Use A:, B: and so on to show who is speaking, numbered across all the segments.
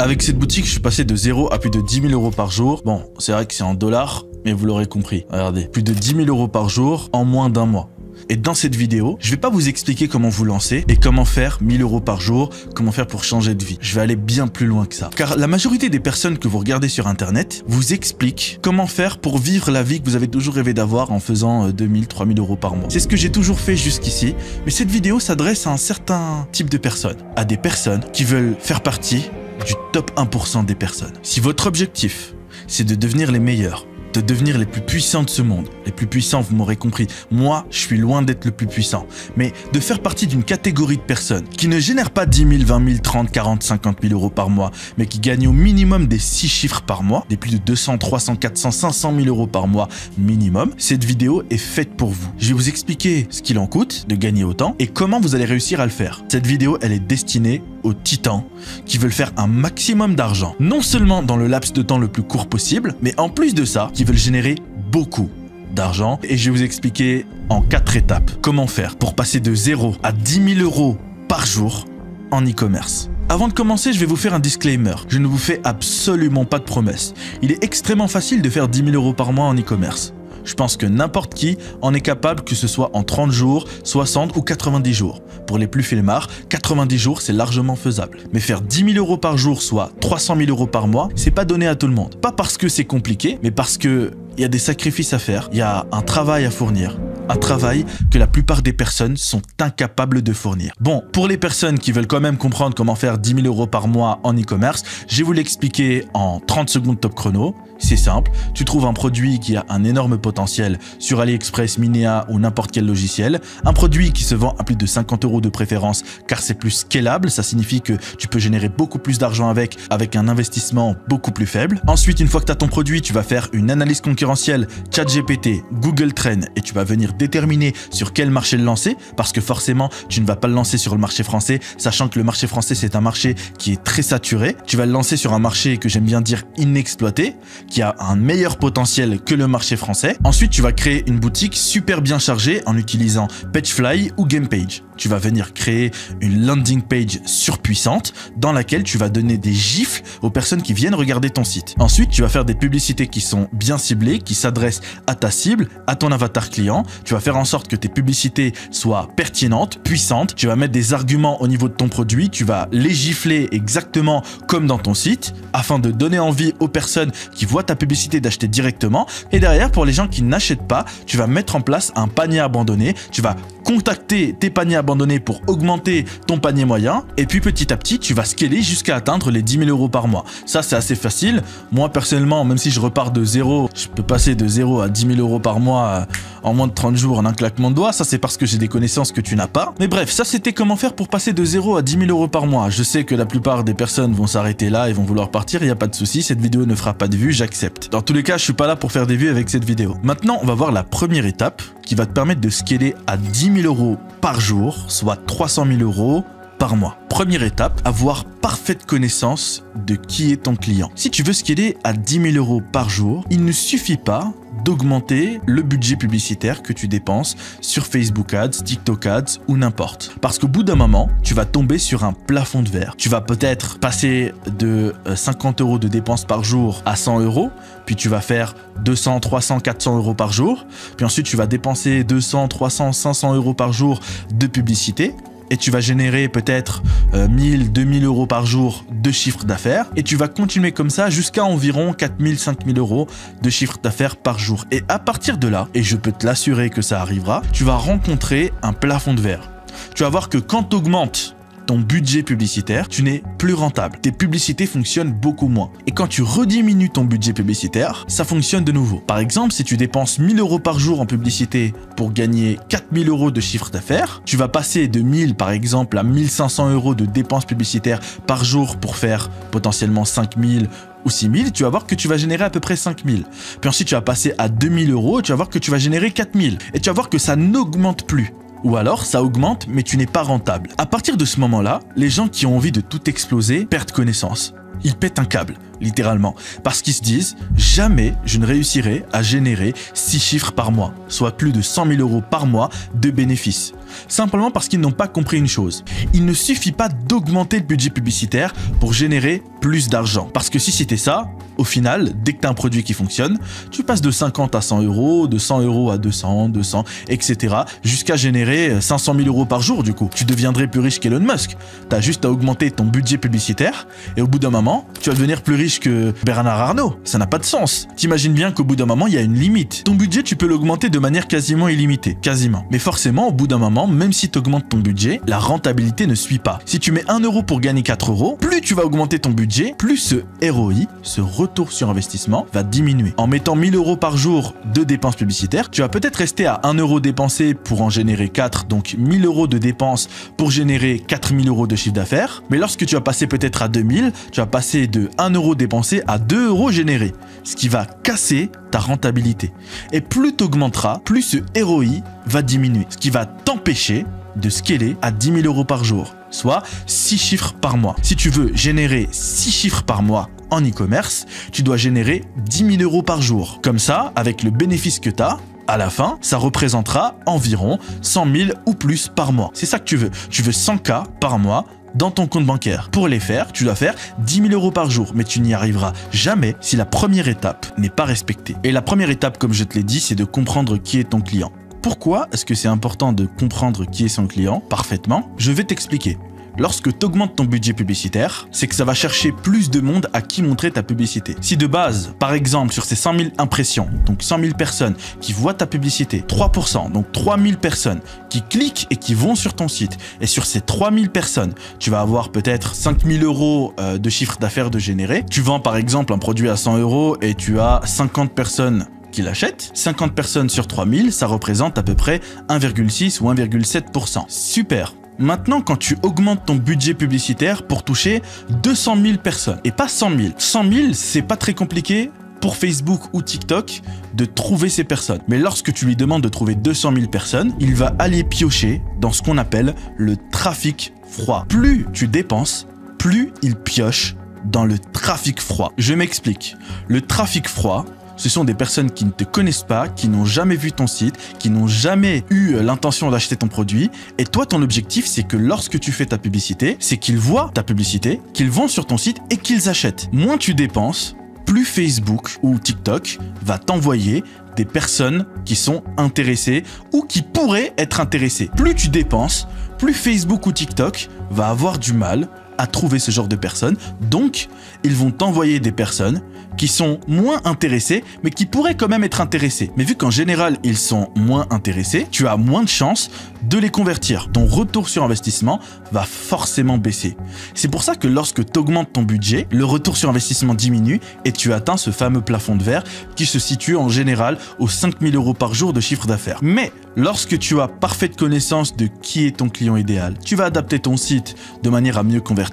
A: Avec cette boutique, je suis passé de 0 à plus de 10 000 euros par jour. Bon, c'est vrai que c'est en dollars, mais vous l'aurez compris. Regardez, plus de 10 000 euros par jour en moins d'un mois. Et dans cette vidéo, je vais pas vous expliquer comment vous lancer et comment faire 1000 euros par jour, comment faire pour changer de vie. Je vais aller bien plus loin que ça. Car la majorité des personnes que vous regardez sur internet vous expliquent comment faire pour vivre la vie que vous avez toujours rêvé d'avoir en faisant 2000, 3000 euros par mois. C'est ce que j'ai toujours fait jusqu'ici, mais cette vidéo s'adresse à un certain type de personnes. À des personnes qui veulent faire partie du top 1% des personnes. Si votre objectif, c'est de devenir les meilleurs, de devenir les plus puissants de ce monde. Les plus puissants, vous m'aurez compris. Moi, je suis loin d'être le plus puissant. Mais de faire partie d'une catégorie de personnes qui ne génèrent pas 10 000, 20 000, 30, 40, 50 000 euros par mois, mais qui gagnent au minimum des 6 chiffres par mois, des plus de 200, 300, 400, 500 000 euros par mois minimum, cette vidéo est faite pour vous. Je vais vous expliquer ce qu'il en coûte de gagner autant et comment vous allez réussir à le faire. Cette vidéo, elle est destinée aux titans qui veulent faire un maximum d'argent. Non seulement dans le laps de temps le plus court possible, mais en plus de ça, qui veulent générer beaucoup d'argent. Et je vais vous expliquer en 4 étapes comment faire pour passer de 0 à 10 000 euros par jour en e-commerce. Avant de commencer, je vais vous faire un disclaimer. Je ne vous fais absolument pas de promesses. Il est extrêmement facile de faire 10 000 euros par mois en e-commerce. Je pense que n'importe qui en est capable, que ce soit en 30 jours, 60 ou 90 jours. Pour les plus flemmards, 90 jours, c'est largement faisable. Mais faire 10 000 euros par jour, soit 300 000 euros par mois, c'est pas donné à tout le monde. Pas parce que c'est compliqué, mais parce que il y a des sacrifices à faire, il y a un travail à fournir. Un travail que la plupart des personnes sont incapables de fournir. Bon, pour les personnes qui veulent quand même comprendre comment faire 10 000 euros par mois en e-commerce, je vais vous l'expliquer en 30 secondes top chrono. C'est simple, tu trouves un produit qui a un énorme potentiel sur AliExpress, Minea ou n'importe quel logiciel. Un produit qui se vend à plus de 50 euros de préférence car c'est plus scalable. Ça signifie que tu peux générer beaucoup plus d'argent avec un investissement beaucoup plus faible. Ensuite, une fois que tu as ton produit, tu vas faire une analyse concurrentielle, ChatGPT, Google Trends et tu vas venir déterminer sur quel marché le lancer parce que forcément, tu ne vas pas le lancer sur le marché français, sachant que le marché français, c'est un marché qui est très saturé. Tu vas le lancer sur un marché que j'aime bien dire inexploité, qui a un meilleur potentiel que le marché français. Ensuite, tu vas créer une boutique super bien chargée en utilisant Pagefly ou Gamepage. Tu vas venir créer une landing page surpuissante dans laquelle tu vas donner des gifles aux personnes qui viennent regarder ton site. Ensuite, tu vas faire des publicités qui sont bien ciblées, qui s'adressent à ta cible, à ton avatar client. Tu vas faire en sorte que tes publicités soient pertinentes, puissantes. Tu vas mettre des arguments au niveau de ton produit. Tu vas les gifler exactement comme dans ton site afin de donner envie aux personnes qui voient ta publicité d'acheter directement. Et derrière, pour les gens qui n'achètent pas, tu vas mettre en place un panier abandonné. Tu vas contacter tes paniers abandonnés pour augmenter ton panier moyen. Et puis petit à petit, tu vas scaler jusqu'à atteindre les 10 000 euros par mois. Ça, c'est assez facile. Moi, personnellement, même si je repars de zéro, je peux passer de 0 à 10 000 euros par mois en moins de 30 jours en un claquement de doigts. Ça, c'est parce que j'ai des connaissances que tu n'as pas. Mais bref, ça, c'était comment faire pour passer de 0 à 10 000 euros par mois. Je sais que la plupart des personnes vont s'arrêter là et vont vouloir partir. Il n'y a pas de souci. Cette vidéo ne fera pas de vues. J'accepte. Dans tous les cas, je suis pas là pour faire des vues avec cette vidéo. Maintenant, on va voir la première étape qui va te permettre de scaler à 10 000 euros par jour, soit 300 000 euros par mois. Première étape, avoir parfaite connaissance de qui est ton client. Si tu veux scaler à 10 000 euros par jour, il ne suffit pas d'augmenter le budget publicitaire que tu dépenses sur Facebook Ads, TikTok Ads ou n'importe. Parce qu'au bout d'un moment, tu vas tomber sur un plafond de verre. Tu vas peut-être passer de 50 euros de dépenses par jour à 100 euros, puis tu vas faire 200, 300, 400 euros par jour, puis ensuite tu vas dépenser 200, 300, 500 euros par jour de publicité. Et tu vas générer peut-être 1000, 2000 euros par jour de chiffre d'affaires. Et tu vas continuer comme ça jusqu'à environ 4000, 5000 euros de chiffre d'affaires par jour. Et à partir de là, et je peux te l'assurer que ça arrivera, tu vas rencontrer un plafond de verre. Tu vas voir que quand tu augmentes ton budget publicitaire, tu n'es plus rentable. Tes publicités fonctionnent beaucoup moins. Et quand tu rediminues ton budget publicitaire, ça fonctionne de nouveau. Par exemple, si tu dépenses 1000 euros par jour en publicité pour gagner 4000 euros de chiffre d'affaires, tu vas passer de 1000 par exemple à 1500 euros de dépenses publicitaires par jour pour faire potentiellement 5000 ou 6000, tu vas voir que tu vas générer à peu près 5000. Puis ensuite, tu vas passer à 2000 euros, tu vas voir que tu vas générer 4000. Et tu vas voir que ça n'augmente plus. Ou alors, ça augmente, mais tu n'es pas rentable. À partir de ce moment-là, les gens qui ont envie de tout exploser perdent connaissance. Ils pètent un câble, littéralement. Parce qu'ils se disent, jamais je ne réussirai à générer 6 chiffres par mois, soit plus de 100 000 euros par mois de bénéfices. Simplement parce qu'ils n'ont pas compris une chose. Il ne suffit pas d'augmenter le budget publicitaire pour générer plus d'argent. Parce que si c'était ça, au final, dès que tu as un produit qui fonctionne, tu passes de 50 à 100 euros, de 100 euros à 200, etc. jusqu'à générer 500 000 euros par jour du coup. Tu deviendrais plus riche qu'Elon Musk. Tu as juste à augmenter ton budget publicitaire et au bout d'un moment, tu vas devenir plus riche que Bernard Arnault. Ça n'a pas de sens. T'imagines bien qu'au bout d'un moment, il y a une limite. Ton budget, tu peux l'augmenter de manière quasiment illimitée. Quasiment. Mais forcément, au bout d'un moment, même si tu augmentes ton budget, la rentabilité ne suit pas. Si tu mets 1 euro pour gagner 4 euros, plus tu vas augmenter ton budget, plus ce ROI, ce retour sur investissement, va diminuer. En mettant 1000 euros par jour de dépenses publicitaires, tu vas peut-être rester à 1 euro dépensé pour en générer 4, donc 1000 euros de dépenses pour générer 4000 euros de chiffre d'affaires. Mais lorsque tu vas passer peut-être à 2000, tu vas passer de 1 euro dépensé à 2 euros générés, ce qui va casser ta rentabilité. Et plus tu augmenteras, plus ce ROI va diminuer, ce qui va t'empêcher de scaler à 10 000 euros par jour, soit 6 chiffres par mois. Si tu veux générer 6 chiffres par mois en e-commerce, tu dois générer 10 000 euros par jour. Comme ça, avec le bénéfice que tu as, à la fin, ça représentera environ 100 000 ou plus par mois. C'est ça que tu veux. Tu veux 100K par mois dans ton compte bancaire. Pour les faire, tu dois faire 10 000 euros par jour, mais tu n'y arriveras jamais si la première étape n'est pas respectée. Et la première étape, comme je te l'ai dit, c'est de comprendre qui est ton client. Pourquoi est-ce que c'est important de comprendre qui est son client parfaitement? Je vais t'expliquer. Lorsque tu augmentes ton budget publicitaire, c'est que ça va chercher plus de monde à qui montrer ta publicité. Si de base, par exemple, sur ces 100 000 impressions, donc 100 000 personnes qui voient ta publicité, 3%, donc 3 000 personnes qui cliquent et qui vont sur ton site, et sur ces 3 000 personnes, tu vas avoir peut-être 5 000 euros de chiffre d'affaires de générer. Tu vends par exemple un produit à 100 euros et tu as 50 personnes qui l'achètent. 50 personnes sur 3000, ça représente à peu près 1,6 ou 1,7%. Super. Maintenant, quand tu augmentes ton budget publicitaire pour toucher 200 000 personnes, et pas 100 000. 100 000, c'est pas très compliqué pour Facebook ou TikTok de trouver ces personnes. Mais lorsque tu lui demandes de trouver 200 000 personnes, il va aller piocher dans ce qu'on appelle le trafic froid. Plus tu dépenses, plus il pioche dans le trafic froid. Je m'explique. Le trafic froid, ce sont des personnes qui ne te connaissent pas, qui n'ont jamais vu ton site, qui n'ont jamais eu l'intention d'acheter ton produit. Et toi, ton objectif, c'est que lorsque tu fais ta publicité, c'est qu'ils voient ta publicité, qu'ils vont sur ton site et qu'ils achètent. Moins tu dépenses, plus Facebook ou TikTok va t'envoyer des personnes qui sont intéressées ou qui pourraient être intéressées. Plus tu dépenses, plus Facebook ou TikTok va avoir du mal à trouver ce genre de personnes. Donc, ils vont t'envoyer des personnes qui sont moins intéressés, mais qui pourraient quand même être intéressés. Mais vu qu'en général, ils sont moins intéressés, tu as moins de chances de les convertir. Ton retour sur investissement va forcément baisser. C'est pour ça que lorsque tu augmentes ton budget, le retour sur investissement diminue et tu atteins ce fameux plafond de verre qui se situe en général aux 5 000 euros par jour de chiffre d'affaires. Mais lorsque tu as parfaite connaissance de qui est ton client idéal, tu vas adapter ton site de manière à mieux convertir.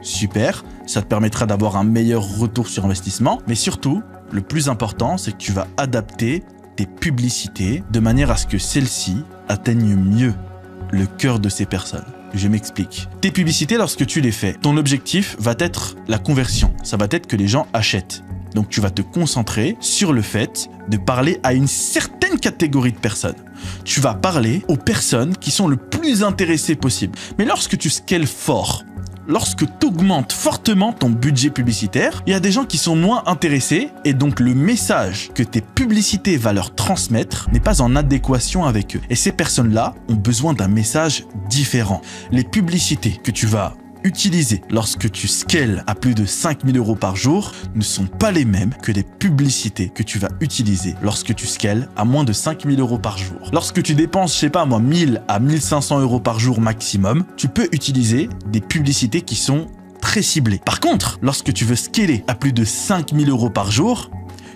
A: Super, ça te permettra d'avoir un meilleur retour sur investissement. Mais surtout, le plus important, c'est que tu vas adapter tes publicités de manière à ce que celles-ci atteignent mieux le cœur de ces personnes. Je m'explique. Tes publicités, lorsque tu les fais, ton objectif va être la conversion. Ça va être que les gens achètent. Donc tu vas te concentrer sur le fait de parler à une certaine catégorie de personnes. Tu vas parler aux personnes qui sont le plus intéressées possible. Mais lorsque tu scales fort, lorsque tu augmentes fortement ton budget publicitaire, il y a des gens qui sont moins intéressés et donc le message que tes publicités vont leur transmettre n'est pas en adéquation avec eux. Et ces personnes-là ont besoin d'un message différent. Les publicités que tu vas utiliser lorsque tu scales à plus de 5 000 euros par jour ne sont pas les mêmes que les publicités que tu vas utiliser lorsque tu scales à moins de 5 000 euros par jour. Lorsque tu dépenses, je sais pas moi, 1000 à 1500 euros par jour maximum, tu peux utiliser des publicités qui sont très ciblées. Par contre, lorsque tu veux scaler à plus de 5 000 euros par jour,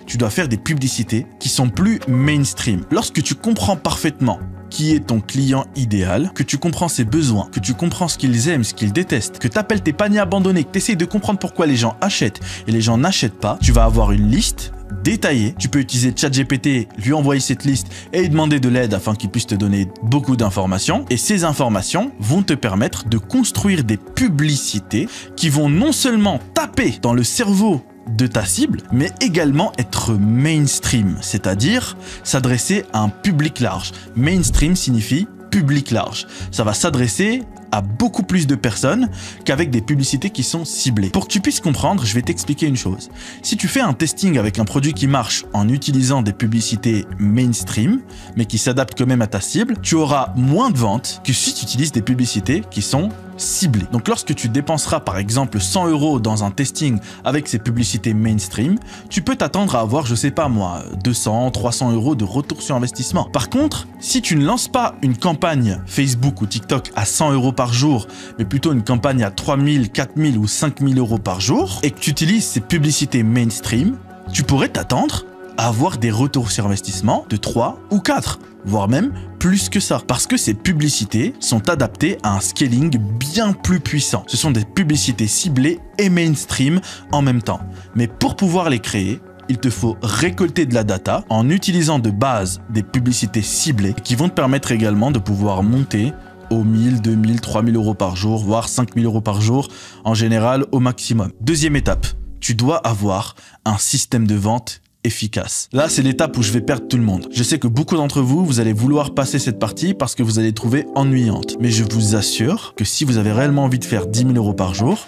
A: tu dois faire des publicités qui sont plus mainstream. Lorsque tu comprends parfaitement qui est ton client idéal, que tu comprends ses besoins, que tu comprends ce qu'ils aiment, ce qu'ils détestent, que tu appelles tes paniers abandonnés, que tu essaies de comprendre pourquoi les gens achètent et les gens n'achètent pas, tu vas avoir une liste détaillée. Tu peux utiliser ChatGPT, lui envoyer cette liste et lui demander de l'aide afin qu'il puisse te donner beaucoup d'informations. Et ces informations vont te permettre de construire des publicités qui vont non seulement taper dans le cerveau de ta cible, mais également être mainstream, c'est-à-dire s'adresser à un public large. Mainstream signifie public large. Ça va s'adresser à beaucoup plus de personnes qu'avec des publicités qui sont ciblées. Pour que tu puisses comprendre, je vais t'expliquer une chose. Si tu fais un testing avec un produit qui marche en utilisant des publicités mainstream, mais qui s'adaptent quand même à ta cible, tu auras moins de ventes que si tu utilises des publicités qui sont ciblées. Donc lorsque tu dépenseras par exemple 100 € dans un testing avec ces publicités mainstream, tu peux t'attendre à avoir, je sais pas moi, 200, 300 € de retour sur investissement. Par contre, si tu ne lances pas une campagne Facebook ou TikTok à 100 € par jour, mais plutôt une campagne à 3000, 4000 ou 5000 € par jour, et que tu utilises ces publicités mainstream, tu pourrais t'attendre à avoir des retours sur investissement de 3 ou 4, voire même plus que ça. Parce que ces publicités sont adaptées à un scaling bien plus puissant. Ce sont des publicités ciblées et mainstream en même temps. Mais pour pouvoir les créer, il te faut récolter de la data en utilisant de base des publicités ciblées qui vont te permettre également de pouvoir monter aux 1000, 2000, 3000 € par jour, voire 5000 € par jour, en général au maximum. Deuxième étape, tu dois avoir un système de vente efficace. Là, c'est l'étape où je vais perdre tout le monde. Je sais que beaucoup d'entre vous, vous allez vouloir passer cette partie parce que vous allez trouver ennuyante. Mais je vous assure que si vous avez réellement envie de faire 10 000 € par jour,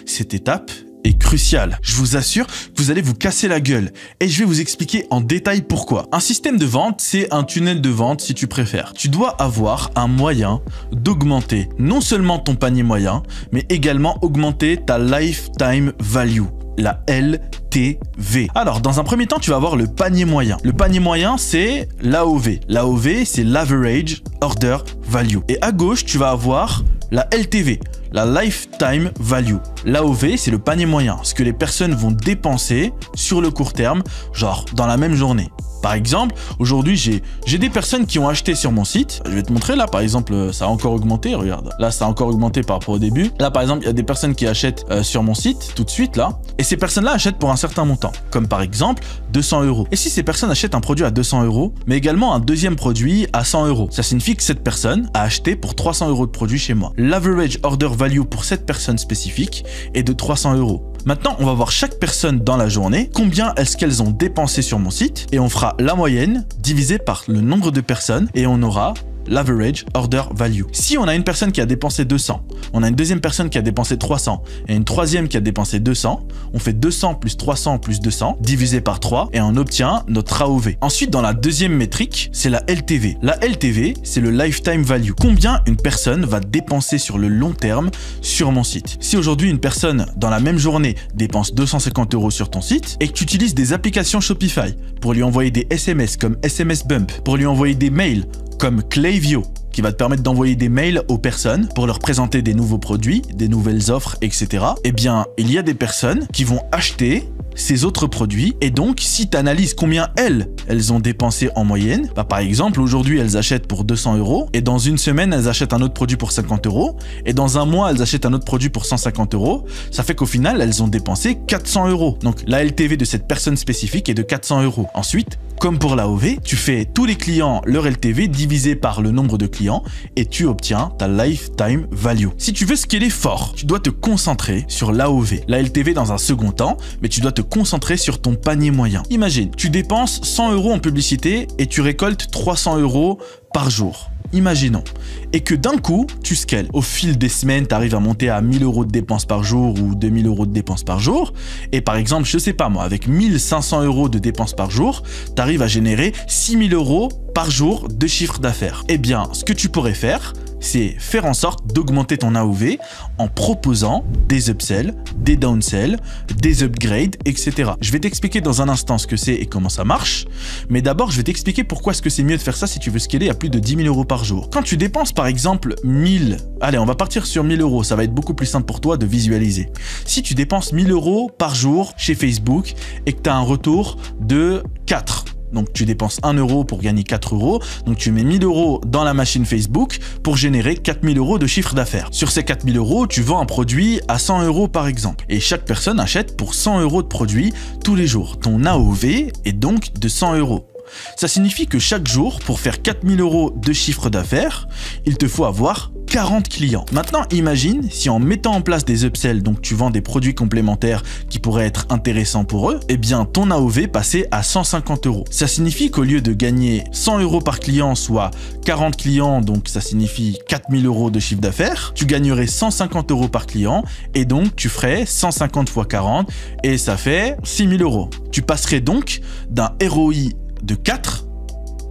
A: cette étape est crucial. Je vous assure que vous allez vous casser la gueule et je vais vous expliquer en détail pourquoi. Un système de vente, c'est un tunnel de vente si tu préfères. Tu dois avoir un moyen d'augmenter non seulement ton panier moyen, mais également augmenter ta lifetime value, la LTV. Alors, dans un premier temps, tu vas avoir le panier moyen. Le panier moyen, c'est l'AOV. L'AOV, c'est l'Average Order Value. Et à gauche, tu vas avoir la LTV, la Lifetime Value. L'AOV, c'est le panier moyen, ce que les personnes vont dépenser sur le court terme, genre dans la même journée. Par exemple, aujourd'hui, j'ai des personnes qui ont acheté sur mon site. Je vais te montrer là, par exemple, ça a encore augmenté, regarde. Là, ça a encore augmenté par rapport au début. Là, par exemple, il y a des personnes qui achètent sur mon site tout de suite là. Et ces personnes-là achètent pour un certain montant, comme par exemple 200 €. Et si ces personnes achètent un produit à 200 €, mais également un deuxième produit à 100 €, ça signifie que cette personne a acheté pour 300 € de produit chez moi. L'average order value pour cette personne spécifique est de 300 €. Maintenant, on va voir chaque personne dans la journée, combien est-ce qu'elles ont dépensé sur mon site, et on fera la moyenne divisée par le nombre de personnes, et on aura l'average order value. Si on a une personne qui a dépensé 200, on a une deuxième personne qui a dépensé 300 et une troisième qui a dépensé 200, on fait 200 plus 300 plus 200 divisé par 3 et on obtient notre AOV. Ensuite, dans la deuxième métrique, c'est la LTV. La LTV, c'est le lifetime value. Combien une personne va dépenser sur le long terme sur mon site. Si aujourd'hui une personne dans la même journée dépense 250 € sur ton site et que tu utilises des applications Shopify pour lui envoyer des SMS comme SMS Bump, pour lui envoyer des mails comme Klaviyo, qui va te permettre d'envoyer des mails aux personnes pour leur présenter des nouveaux produits, des nouvelles offres, etc. Eh bien, il y a des personnes qui vont acheter ces autres produits et donc si tu analyses combien elles ont dépensé en moyenne, bah par exemple aujourd'hui elles achètent pour 200 € et dans une semaine elles achètent un autre produit pour 50 € et dans un mois elles achètent un autre produit pour 150 €, ça fait qu'au final elles ont dépensé 400 €. Donc la LTV de cette personne spécifique est de 400 €. Ensuite, comme pour l'AOV, tu fais tous les clients leur LTV divisé par le nombre de clients et tu obtiens ta lifetime value. Si tu veux scaler fort, tu dois te concentrer sur l'AOV, la LTV dans un second temps, mais tu dois te concentrer sur ton panier moyen. Imagine, tu dépenses 100 € en publicité et tu récoltes 300 € par jour. Imaginons. Et que d'un coup, tu scales. Au fil des semaines, tu arrives à monter à 1000 € de dépenses par jour ou 2000 € de dépenses par jour. Et par exemple, je sais pas moi, avec 1500 € de dépenses par jour, tu arrives à générer 6000 € par jour de chiffre d'affaires. Eh bien, ce que tu pourrais faire, c'est faire en sorte d'augmenter ton AOV en proposant des upsells, des downsells, des upgrades, etc. Je vais t'expliquer dans un instant ce que c'est et comment ça marche, mais d'abord je vais t'expliquer pourquoi est-ce que c'est mieux de faire ça si tu veux scaler à plus de 10 000 € par jour. Quand tu dépenses par exemple 1000, allez on va partir sur 1000 €, ça va être beaucoup plus simple pour toi de visualiser. Si tu dépenses 1000 € par jour chez Facebook et que tu as un retour de 4, donc tu dépenses 1 € pour gagner 4 €, donc tu mets 1000 € dans la machine Facebook pour générer 4000 € de chiffre d'affaires. Sur ces 4000 €, tu vends un produit à 100 € par exemple. Et chaque personne achète pour 100 € de produits tous les jours. Ton AOV est donc de 100 €. Ça signifie que chaque jour, pour faire 4000 € de chiffre d'affaires, il te faut avoir 40 clients. Maintenant, imagine si en mettant en place des upsells, donc tu vends des produits complémentaires qui pourraient être intéressants pour eux, eh bien ton AOV passait à 150 €. Ça signifie qu'au lieu de gagner 100 € par client, soit 40 clients, donc ça signifie 4000 € de chiffre d'affaires, tu gagnerais 150 € par client et donc tu ferais 150 fois 40 et ça fait 6000 €. Tu passerais donc d'un ROI de 4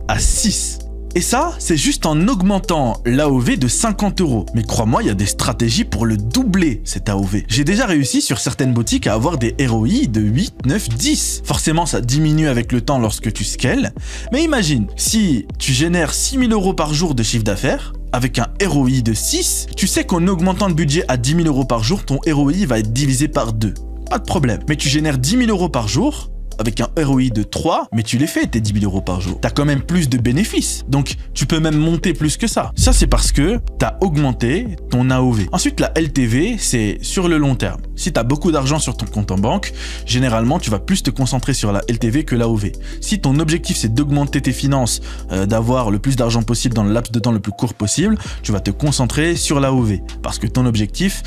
A: à 6. Et ça, c'est juste en augmentant l'AOV de 50 €. Mais crois-moi, il y a des stratégies pour le doubler, cet AOV. J'ai déjà réussi sur certaines boutiques à avoir des ROI de 8, 9, 10. Forcément, ça diminue avec le temps lorsque tu scales. Mais imagine, si tu génères 6000 € par jour de chiffre d'affaires, avec un ROI de 6, tu sais qu'en augmentant le budget à 10 000 € par jour, ton ROI va être divisé par 2. Pas de problème. Mais tu génères 10 000 € par jour, avec un ROI de 3, mais tu les fais tes 10 000 € par jour. T'as quand même plus de bénéfices. Donc, tu peux même monter plus que ça. Ça, c'est parce que t'as augmenté ton AOV. Ensuite, la LTV, c'est sur le long terme. Si t'as beaucoup d'argent sur ton compte en banque, généralement, tu vas plus te concentrer sur la LTV que l'AOV. Si ton objectif, c'est d'augmenter tes finances, d'avoir le plus d'argent possible dans le laps de temps le plus court possible, tu vas te concentrer sur l'AOV. Parce que ton objectif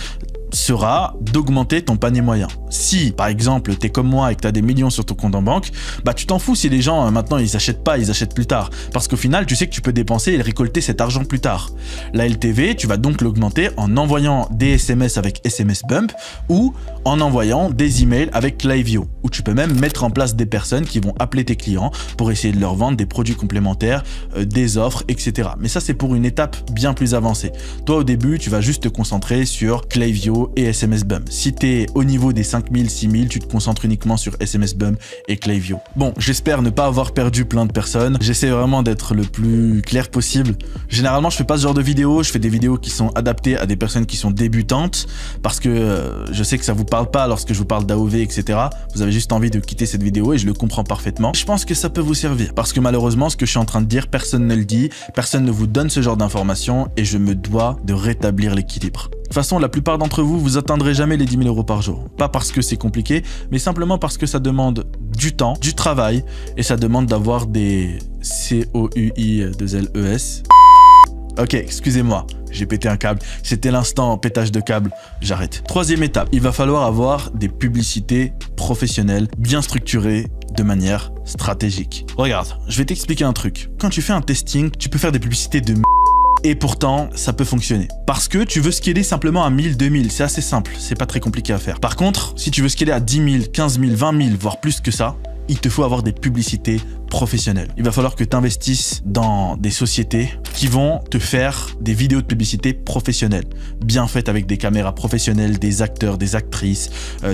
A: sera d'augmenter ton panier moyen. Si, par exemple, t'es comme moi et que t'as des millions sur ton compte en banque, bah tu t'en fous si les gens, maintenant, ils achètent pas, ils achètent plus tard. Parce qu'au final, tu sais que tu peux dépenser et récolter cet argent plus tard. La LTV, tu vas donc l'augmenter en envoyant des SMS avec SMS Bump ou en envoyant des emails avec Klaviyo, où tu peux même mettre en place des personnes qui vont appeler tes clients pour essayer de leur vendre des produits complémentaires, des offres, etc. Mais ça, c'est pour une étape bien plus avancée. Toi, au début, tu vas juste te concentrer sur Klaviyo et SMS Bump. Si tu es au niveau des 5000, 6000, tu te concentres uniquement sur SMS Bump et Klaviyo. Bon, j'espère ne pas avoir perdu plein de personnes. J'essaie vraiment d'être le plus clair possible. Généralement, je fais pas ce genre de vidéos. Je fais des vidéos qui sont adaptées à des personnes qui sont débutantes parce que je sais que ça vous parle pas lorsque je vous parle d'AOV, etc. Vous avez juste envie de quitter cette vidéo et je le comprends parfaitement. Je pense que ça peut vous servir parce que malheureusement, ce que je suis en train de dire, personne ne le dit. Personne ne vous donne ce genre d'informations et je me dois de rétablir l'équilibre. De toute façon, la plupart d'entre vous, vous atteindrez jamais les 10 000 € par jour. Pas parce que c'est compliqué, mais simplement parce que ça demande du temps, du travail, et ça demande d'avoir des COUI2LES. Ok, excusez-moi, j'ai pété un câble. C'était l'instant pétage de câble, j'arrête. Troisième étape, il va falloir avoir des publicités professionnelles, bien structurées, de manière stratégique. Regarde, je vais t'expliquer un truc. Quand tu fais un testing, tu peux faire des publicités de et pourtant, ça peut fonctionner. Parce que tu veux scaler simplement à 1000, 2000, c'est assez simple, c'est pas très compliqué à faire. Par contre, si tu veux scaler à 10 000, 15 000, 20 000, voire plus que ça, il te faut avoir des publicités professionnelles. Il va falloir que tu investisses dans des sociétés qui vont te faire des vidéos de publicité professionnelles, bien faites avec des caméras professionnelles, des acteurs, des actrices,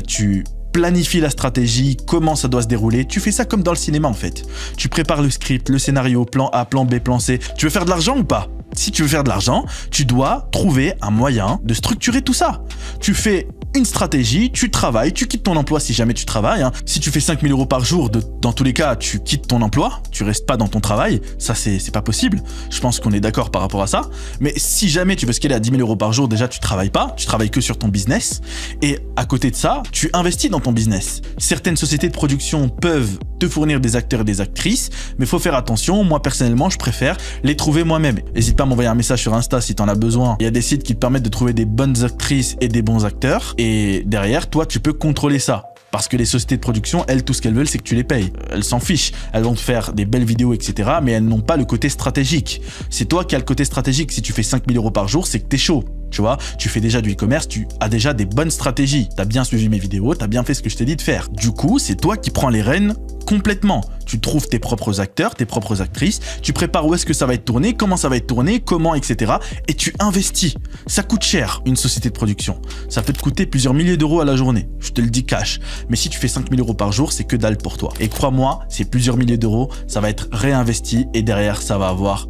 A: tu planifie la stratégie, comment ça doit se dérouler. Tu fais ça comme dans le cinéma en fait. Tu prépares le script, le scénario, plan A, plan B, plan C. Tu veux faire de l'argent ou pas? Si tu veux faire de l'argent, tu dois trouver un moyen de structurer tout ça. Tu fais une stratégie, tu travailles, tu quittes ton emploi si jamais tu travailles. Hein. Si tu fais 5000 € par jour, dans tous les cas, tu quittes ton emploi, tu restes pas dans ton travail. Ça, c'est pas possible. Je pense qu'on est d'accord par rapport à ça. Mais si jamais tu veux scaler à 10 000 € par jour, déjà, tu travailles pas, tu travailles que sur ton business. Et à côté de ça, tu investis dans ton business. Certaines sociétés de production peuvent te fournir des acteurs et des actrices, mais il faut faire attention. Moi, personnellement, je préfère les trouver moi-même. N'hésite pas à m'envoyer un message sur Insta si tu en as besoin. Il y a des sites qui te permettent de trouver des bonnes actrices et des bons acteurs. Et derrière, toi, tu peux contrôler ça. Parce que les sociétés de production, elles, tout ce qu'elles veulent, c'est que tu les payes. Elles s'en fichent. Elles vont te faire des belles vidéos, etc. Mais elles n'ont pas le côté stratégique. C'est toi qui as le côté stratégique. Si tu fais 5000 € par jour, c'est que t'es chaud. Tu vois, tu fais déjà du e-commerce, tu as déjà des bonnes stratégies. Tu as bien suivi mes vidéos, tu as bien fait ce que je t'ai dit de faire. Du coup, c'est toi qui prends les rênes complètement. Tu trouves tes propres acteurs, tes propres actrices, tu prépares où est-ce que ça va être tourné, comment ça va être tourné, comment, etc. Et tu investis. Ça coûte cher, une société de production. Ça peut te coûter plusieurs milliers d'euros à la journée. Je te le dis cash. Mais si tu fais 5000 € par jour, c'est que dalle pour toi. Et crois-moi, c'est plusieurs milliers d'euros, ça va être réinvesti et derrière, ça va avoir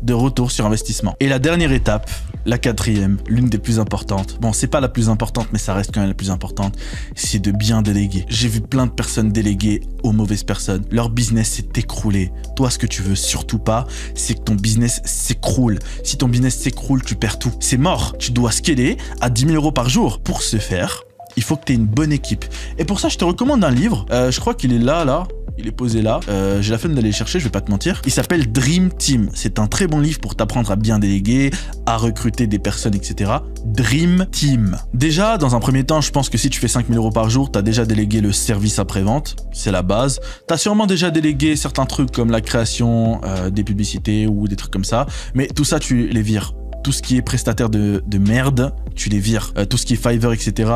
A: de retour sur investissement. Et la dernière étape, la quatrième, l'une des plus importantes. Bon, c'est pas la plus importante, mais ça reste quand même la plus importante. C'est de bien déléguer. J'ai vu plein de personnes déléguer aux mauvaises personnes. Leur business s'est écroulé. Toi, ce que tu veux surtout pas, c'est que ton business s'écroule. Si ton business s'écroule, tu perds tout. C'est mort. Tu dois scaler à 10 000 € par jour. Pour ce faire, il faut que tu aies une bonne équipe. Et pour ça, je te recommande un livre. Je crois qu'il est là. Il est posé là. J'ai la flemme d'aller le chercher, je vais pas te mentir. Il s'appelle Dream Team. C'est un très bon livre pour t'apprendre à bien déléguer, à recruter des personnes, etc. Dream Team. Déjà, dans un premier temps, je pense que si tu fais 5 000 € par jour, tu as déjà délégué le service après-vente. C'est la base. Tu as sûrement déjà délégué certains trucs comme la création des publicités ou des trucs comme ça. Mais tout ça, tu les vires. Tout ce qui est prestataire de merde, tu les vires. Tout ce qui est Fiverr, etc.,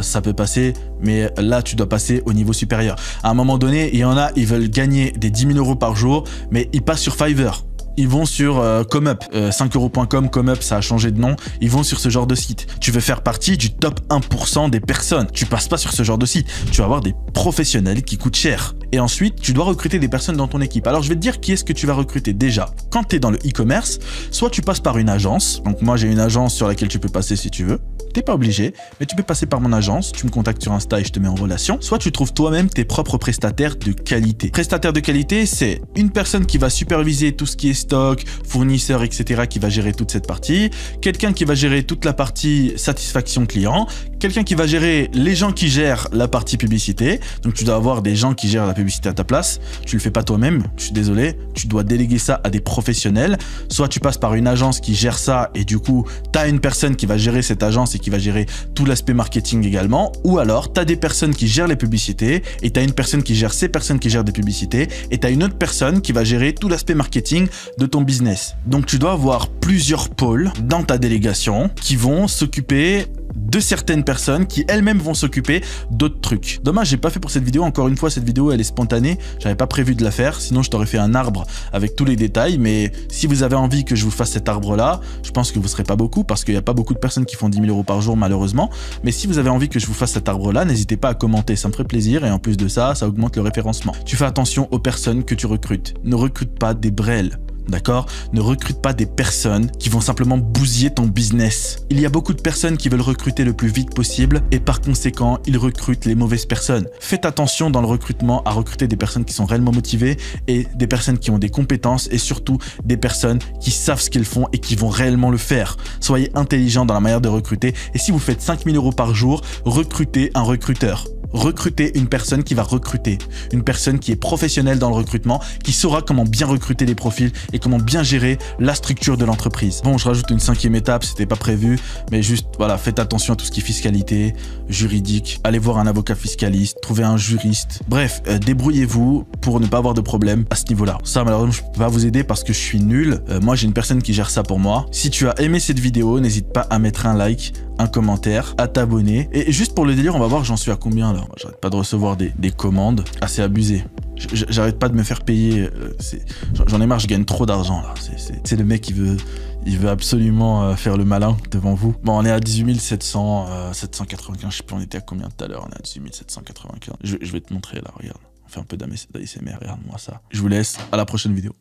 A: ça peut passer, mais là, tu dois passer au niveau supérieur. À un moment donné, il y en a, ils veulent gagner des 10 000 € par jour, mais ils passent sur Fiverr. Ils vont sur ComeUp, 5euros.com, ComeUp, ça a changé de nom. Ils vont sur ce genre de site. Tu veux faire partie du top 1% des personnes. Tu passes pas sur ce genre de site. Tu vas avoir des professionnels qui coûtent cher. Et ensuite, tu dois recruter des personnes dans ton équipe. Alors, je vais te dire qui est-ce que tu vas recruter déjà. Quand tu es dans le e-commerce, soit tu passes par une agence. Donc, moi, j'ai une agence sur laquelle tu peux passer si tu veux. T'es pas obligé, mais tu peux passer par mon agence. Tu me contactes sur Insta et je te mets en relation. Soit tu trouves toi-même tes propres prestataires de qualité. Prestataire de qualité, c'est une personne qui va superviser tout ce qui est stock, fournisseurs, etc., qui va gérer toute cette partie. Quelqu'un qui va gérer toute la partie satisfaction client. Quelqu'un qui va gérer les gens qui gèrent la partie publicité. Donc, tu dois avoir des gens qui gèrent la publicité à ta place. Tu le fais pas toi-même, je suis désolé. Tu dois déléguer ça à des professionnels. Soit tu passes par une agence qui gère ça et du coup, tu as une personne qui va gérer cette agence et qui va gérer tout l'aspect marketing également. Ou alors, tu as des personnes qui gèrent les publicités et tu as une personne qui gère ces personnes qui gèrent des publicités et tu as une autre personne qui va gérer tout l'aspect marketing de ton business. Donc, tu dois avoir plusieurs pôles dans ta délégation qui vont s'occuper de certaines personnes qui elles-mêmes vont s'occuper d'autres trucs. Dommage, j'ai pas fait pour cette vidéo. Encore une fois, cette vidéo, elle est spontanée. J'avais pas prévu de la faire. Sinon, je t'aurais fait un arbre avec tous les détails. Mais si vous avez envie que je vous fasse cet arbre-là, je pense que vous serez pas beaucoup parce qu'il y a pas beaucoup de personnes qui font 10 000 € par jour, malheureusement. Mais si vous avez envie que je vous fasse cet arbre-là, n'hésitez pas à commenter. Ça me ferait plaisir. Et en plus de ça, ça augmente le référencement. Tu fais attention aux personnes que tu recrutes. Ne recrute pas des brels. D'accord? Ne recrute pas des personnes qui vont simplement bousiller ton business. Il y a beaucoup de personnes qui veulent recruter le plus vite possible et par conséquent, ils recrutent les mauvaises personnes. Faites attention dans le recrutement à recruter des personnes qui sont réellement motivées et des personnes qui ont des compétences et surtout des personnes qui savent ce qu'elles font et qui vont réellement le faire. Soyez intelligents dans la manière de recruter et si vous faites 5 000 € par jour, recrutez un recruteur. Recruter une personne qui va recruter, une personne qui est professionnelle dans le recrutement, qui saura comment bien recruter les profils et comment bien gérer la structure de l'entreprise. Bon, je rajoute une 5e étape, c'était pas prévu, mais juste, voilà, faites attention à tout ce qui est fiscalité, juridique, allez voir un avocat fiscaliste, trouvez un juriste. Bref, débrouillez-vous pour ne pas avoir de problème à ce niveau-là. Ça, malheureusement, je peux pas vous aider parce que je suis nul. Moi, j'ai une personne qui gère ça pour moi. Si tu as aimé cette vidéo, n'hésite pas à mettre un like, un commentaire, à t'abonner. Et juste pour le délire, on va voir j'en suis à combien là. J'arrête pas de recevoir des commandes. Assez abusé. J'arrête pas de me faire payer. J'en ai marre, je gagne trop d'argent là. C'est le mec il veut absolument faire le malin devant vous. Bon, on est à 18 795. Je sais plus, on était à combien tout à l'heure. On est à 18 795. Je vais te montrer là, regarde. On fait un peu d'ASMR, regarde-moi ça. Je vous laisse, à la prochaine vidéo.